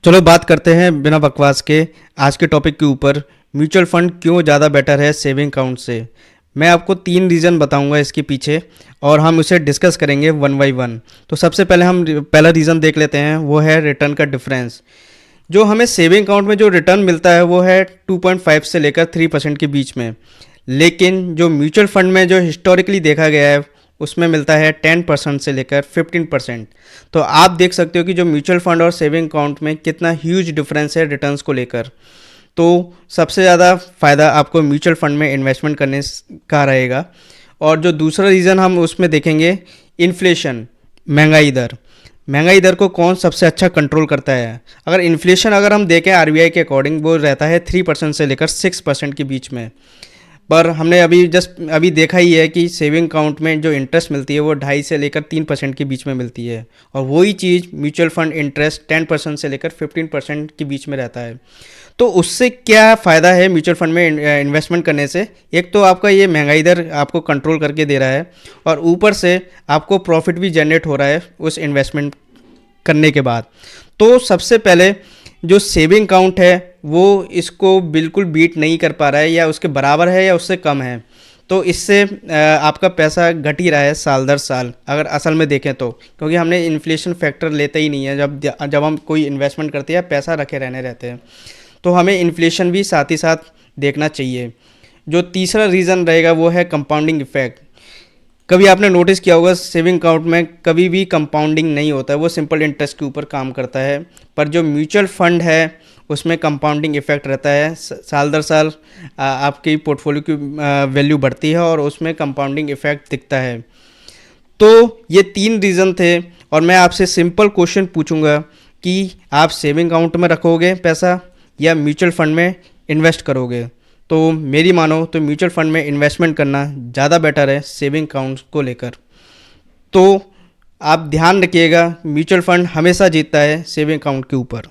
चलो बात करते हैं बिना बकवास के आज के टॉपिक के ऊपर। म्यूचुअल फंड क्यों ज़्यादा बेटर है सेविंग अकाउंट से। मैं आपको 3 रीज़न बताऊंगा इसके पीछे और हम उसे डिस्कस करेंगे वन बाय वन। तो सबसे पहले हम पहला रीज़न देख लेते हैं, वो है रिटर्न का डिफरेंस। जो हमें सेविंग अकाउंट में जो रिटर्न मिलता है वो है 2.5 से लेकर 3% के बीच में, लेकिन जो म्यूचुअल फंड में जो हिस्टोरिकली देखा गया है उसमें मिलता है 10% से लेकर 15%। तो आप देख सकते हो कि जो म्यूचुअल फंड और सेविंग अकाउंट में कितना ह्यूज डिफरेंस है रिटर्न्स को लेकर। तो सबसे ज़्यादा फ़ायदा आपको म्यूचुअल फंड में इन्वेस्टमेंट करने का रहेगा। और जो दूसरा रीज़न हम उसमें देखेंगे, इन्फ्लेशन, महंगाई दर। महंगाई दर को कौन सबसे अच्छा कंट्रोल करता है। अगर इन्फ्लेशन अगर हम देखें आरबीआई के अकॉर्डिंग वो रहता है 3% से लेकर 6% के बीच में। पर हमने अभी देखा ही है कि सेविंग अकाउंट में जो इंटरेस्ट मिलती है वो 2.5 से लेकर 3% के बीच में मिलती है, और वही चीज़ म्यूचुअल फंड इंटरेस्ट 10% से लेकर 15% के बीच में रहता है। तो उससे क्या फ़ायदा है म्यूचुअल फंड में इन्वेस्टमेंट करने से। एक तो आपका ये महंगाई दर आपको कंट्रोल करके दे रहा है, और ऊपर से आपको प्रॉफिट भी जनरेट हो रहा है उस इन्वेस्टमेंट करने के बाद। तो सबसे पहले जो सेविंग अकाउंट है वो इसको बिल्कुल बीट नहीं कर पा रहा है, या उसके बराबर है या उससे कम है। तो इससे आपका पैसा घट ही रहा है साल दर साल, अगर असल में देखें तो, क्योंकि हमने इन्फ्लेशन फैक्टर लेते ही नहीं है जब हम कोई इन्वेस्टमेंट करते हैं, पैसा रखे रहने रहते हैं। तो हमें इन्फ्लेशन भी साथ ही साथ देखना चाहिए। जो तीसरा रीज़न रहेगा वो है कंपाउंडिंग इफेक्ट। कभी आपने नोटिस किया होगा सेविंग अकाउंट में कभी भी कंपाउंडिंग नहीं होता है, वो सिंपल इंटरेस्ट के ऊपर काम करता है। पर जो म्यूचुअल फंड है उसमें कंपाउंडिंग इफेक्ट रहता है, साल दर साल आपकी पोर्टफोलियो की वैल्यू बढ़ती है और उसमें कंपाउंडिंग इफेक्ट दिखता है। तो ये 3 रीज़न थे, और मैं आपसे सिंपल क्वेश्चन पूछूंगा कि आप सेविंग अकाउंट में रखोगे पैसा या म्यूचुअल फंड में इन्वेस्ट करोगे। तो मेरी मानो तो म्यूचुअल फंड में इन्वेस्टमेंट करना ज़्यादा बेटर है सेविंग अकाउंट को लेकर। तो आप ध्यान रखिएगा, म्यूचुअल फंड हमेशा जीतता है सेविंग अकाउंट के ऊपर।